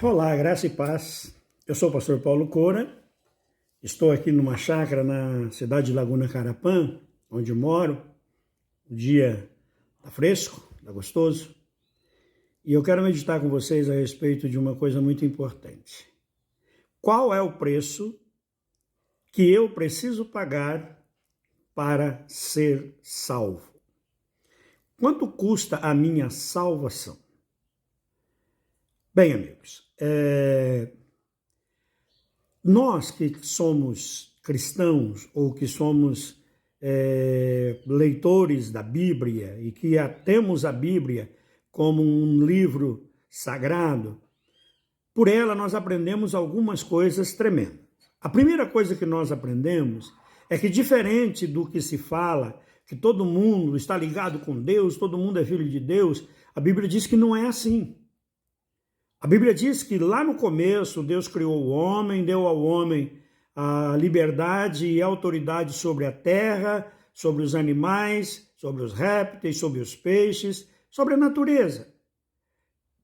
Olá, graça e paz. Eu sou o pastor Paulo Cora, estou aqui numa chácara na cidade de Laguna Carapã, onde moro. O dia está fresco, está gostoso. E eu quero meditar com vocês a respeito de uma coisa muito importante. Qual é o preço que eu preciso pagar para ser salvo? Quanto custa a minha salvação? Bem, amigos, nós que somos cristãos ou que somos leitores da Bíblia e que temos a Bíblia como um livro sagrado, por ela nós aprendemos algumas coisas tremendas. A primeira coisa que nós aprendemos é que, diferente do que se fala, que todo mundo está ligado com Deus, todo mundo é filho de Deus, a Bíblia diz que não é assim. A Bíblia diz que lá no começo Deus criou o homem, deu ao homem a liberdade e a autoridade sobre a terra, sobre os animais, sobre os répteis, sobre os peixes, sobre a natureza.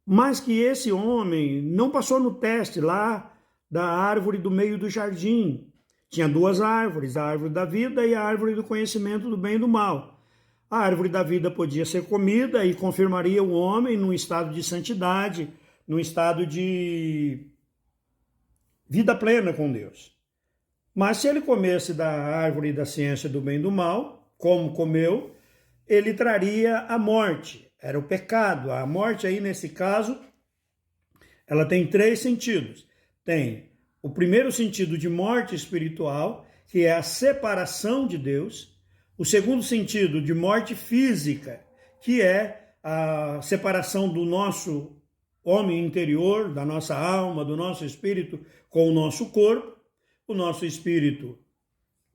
Mas que esse homem não passou no teste lá da árvore do meio do jardim. Tinha duas árvores, a árvore da vida e a árvore do conhecimento do bem e do mal. A árvore da vida podia ser comida e confirmaria o homem num estado de santidade, num estado de vida plena com Deus. Mas se ele comesse da árvore da ciência do bem e do mal, como comeu, ele traria a morte. Era o pecado. A morte aí, nesse caso, ela tem três sentidos. Tem o primeiro sentido de morte espiritual, que é a separação de Deus. O segundo sentido de morte física, que é a separação do nosso homem interior, da nossa alma, do nosso espírito com o nosso corpo. O nosso espírito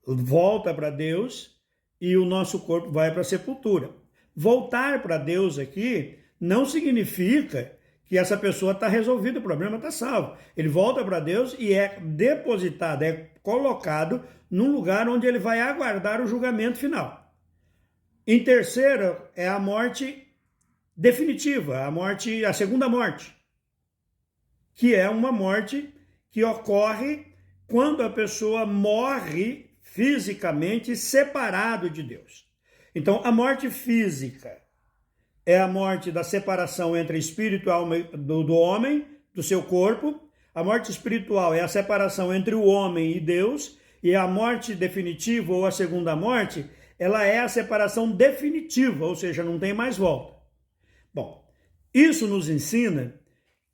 volta para Deus e o nosso corpo vai para a sepultura. Voltar para Deus aqui não significa que essa pessoa está resolvido, o problema está salvo. Ele volta para Deus e é depositado, é colocado num lugar onde ele vai aguardar o julgamento final. Em terceiro, é a morte definitiva, a segunda morte, que é uma morte que ocorre quando a pessoa morre fisicamente separado de Deus. Então, a morte física é a morte da separação entre espírito e alma do homem, do seu corpo. A morte espiritual é a separação entre o homem e Deus. E a morte definitiva, ou a segunda morte, ela é a separação definitiva, ou seja, não tem mais volta. Bom, isso nos ensina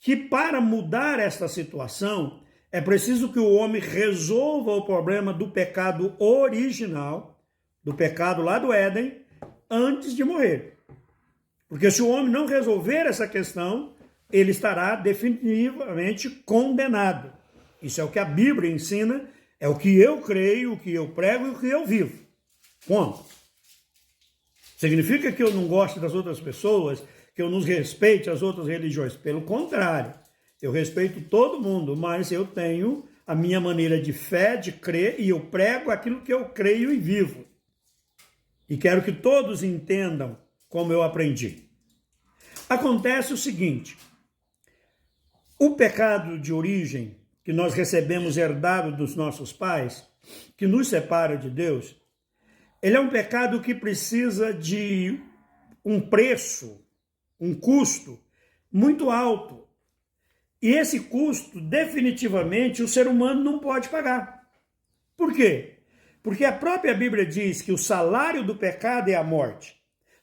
que para mudar esta situação, é preciso que o homem resolva o problema do pecado original, do pecado lá do Éden, antes de morrer. Porque se o homem não resolver essa questão, ele estará definitivamente condenado. Isso é o que a Bíblia ensina, é o que eu creio, o que eu prego e o que eu vivo. Ponto. Significa que eu não gosto das outras pessoas, que eu não respeite as outras religiões. Pelo contrário, eu respeito todo mundo, mas eu tenho a minha maneira de fé, de crer, e eu prego aquilo que eu creio e vivo. E quero que todos entendam como eu aprendi. Acontece o seguinte: o pecado de origem que nós recebemos herdado dos nossos pais, que nos separa de Deus, ele é um pecado que precisa de um preço, um custo muito alto. E esse custo, definitivamente, o ser humano não pode pagar. Por quê? Porque a própria Bíblia diz que o salário do pecado é a morte.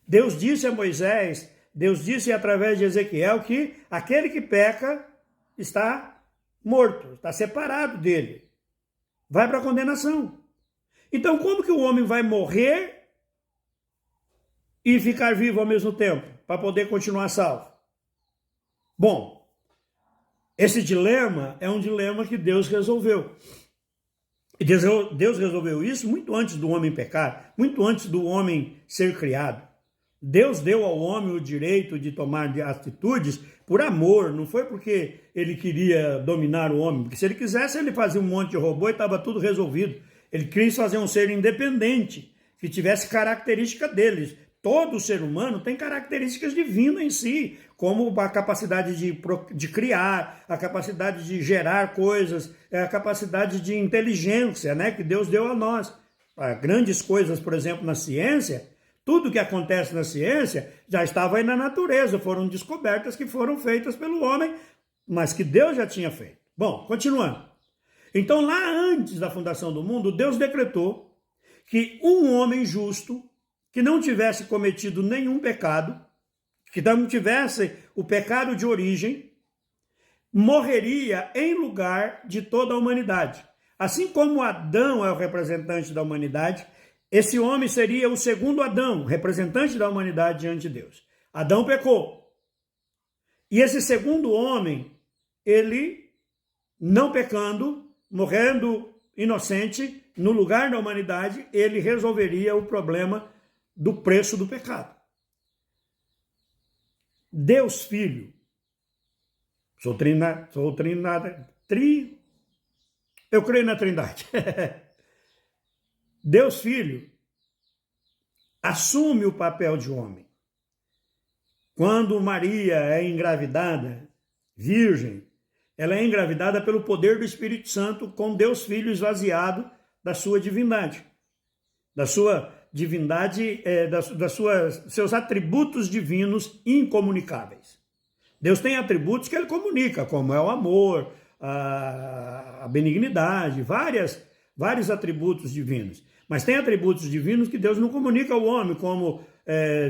Deus disse a Moisés, Deus disse através de Ezequiel que aquele que peca está morto, está separado dele. Vai para a condenação. Então, como que o homem vai morrer e ficar vivo ao mesmo tempo, para poder continuar salvo? Bom, esse dilema é um dilema que Deus resolveu. E Deus resolveu isso muito antes do homem pecar, muito antes do homem ser criado. Deus deu ao homem o direito de tomar atitudes por amor, não foi porque ele queria dominar o homem, porque se ele quisesse ele fazia um monte de robô e estava tudo resolvido. Ele quis fazer um ser independente, que tivesse característica deles, todo ser humano tem características divinas em si, como a capacidade de criar, a capacidade de gerar coisas, a capacidade de inteligência, né, que Deus deu a nós. Grandes coisas, por exemplo, na ciência, tudo que acontece na ciência já estava aí na natureza, foram descobertas que foram feitas pelo homem, mas que Deus já tinha feito. Bom, continuando. Então, lá antes da fundação do mundo, Deus decretou que um homem justo, que não tivesse cometido nenhum pecado, que não tivesse o pecado de origem, morreria em lugar de toda a humanidade. Assim como Adão é o representante da humanidade, esse homem seria o segundo Adão, representante da humanidade diante de Deus. Adão pecou. E esse segundo homem, ele, não pecando, morrendo inocente, no lugar da humanidade, ele resolveria o problema do preço do pecado. Deus Filho, eu creio na Trindade. Deus Filho assume o papel de homem. Quando Maria é engravidada, virgem, ela é engravidada pelo poder do Espírito Santo, com Deus Filho esvaziado da sua divindade, seus atributos divinos incomunicáveis. Deus tem atributos que ele comunica, como é o amor, a benignidade, vários atributos divinos. Mas tem atributos divinos que Deus não comunica ao homem, como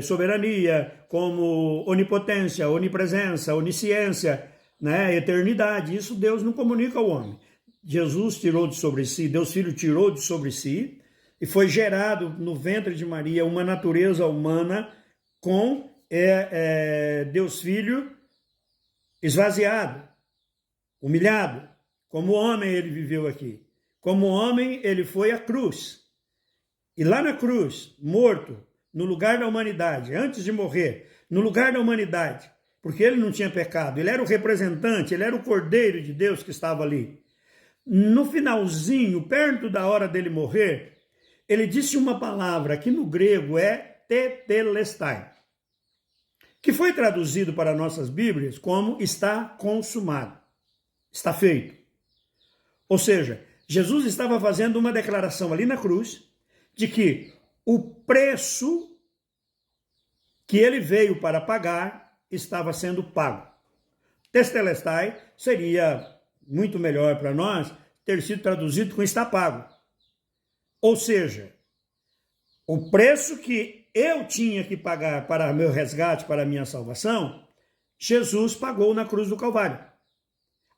soberania, como onipotência, onipresença, onisciência, né, eternidade. Isso Deus não comunica ao homem. Jesus tirou de sobre si, Deus Filho tirou de sobre si, e foi gerado no ventre de Maria uma natureza humana com Deus Filho esvaziado, humilhado. Como homem ele viveu aqui. Como homem ele foi à cruz. E lá na cruz, morto, no lugar da humanidade, antes de morrer, no lugar da humanidade, porque ele não tinha pecado, ele era o representante, ele era o Cordeiro de Deus que estava ali. No finalzinho, perto da hora dele morrer, ele disse uma palavra que no grego é tetelestai, que foi traduzido para nossas Bíblias como está consumado, está feito. Ou seja, Jesus estava fazendo uma declaração ali na cruz de que o preço que ele veio para pagar estava sendo pago. Tetelestai seria muito melhor para nós ter sido traduzido com está pago. Ou seja, o preço que eu tinha que pagar para meu resgate, para a minha salvação, Jesus pagou na cruz do Calvário.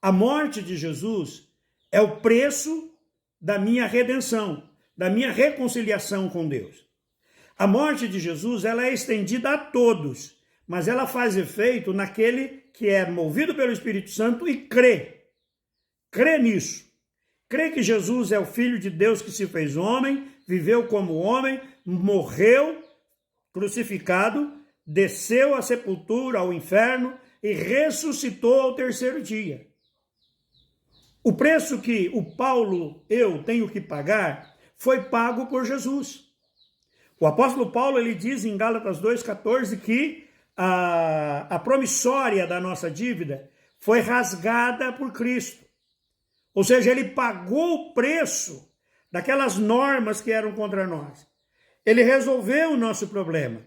A morte de Jesus é o preço da minha redenção, da minha reconciliação com Deus. A morte de Jesus, ela é estendida a todos, mas ela faz efeito naquele que é movido pelo Espírito Santo e crê. Crê nisso. Crê que Jesus é o Filho de Deus que se fez homem, viveu como homem, morreu crucificado, desceu à sepultura, ao inferno e ressuscitou ao terceiro dia. O preço que eu tenho que pagar, foi pago por Jesus. O apóstolo Paulo, ele diz em Gálatas 2,14 que a promissória da nossa dívida foi rasgada por Cristo. Ou seja, ele pagou o preço daquelas normas que eram contra nós. Ele resolveu o nosso problema.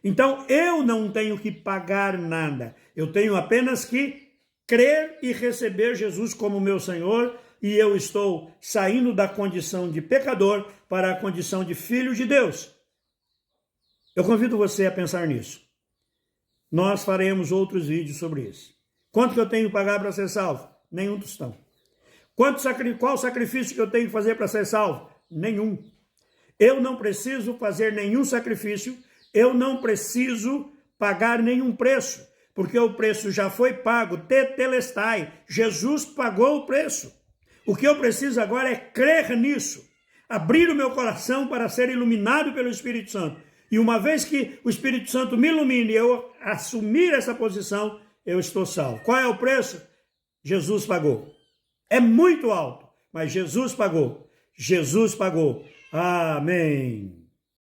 Então, eu não tenho que pagar nada. Eu tenho apenas que crer e receber Jesus como meu Senhor, e eu estou saindo da condição de pecador para a condição de filho de Deus. Eu convido você a pensar nisso. Nós faremos outros vídeos sobre isso. Quanto que eu tenho que pagar para ser salvo? Nenhum tostão. Qual sacrifício que eu tenho que fazer para ser salvo? Nenhum. Eu não preciso fazer nenhum sacrifício, eu não preciso pagar nenhum preço, porque o preço já foi pago, tetelestai, Jesus pagou o preço. O que eu preciso agora é crer nisso, abrir o meu coração para ser iluminado pelo Espírito Santo. E uma vez que o Espírito Santo me ilumine e eu assumir essa posição, eu estou salvo. Qual é o preço? Jesus pagou. É muito alto, mas Jesus pagou. Jesus pagou. Amém.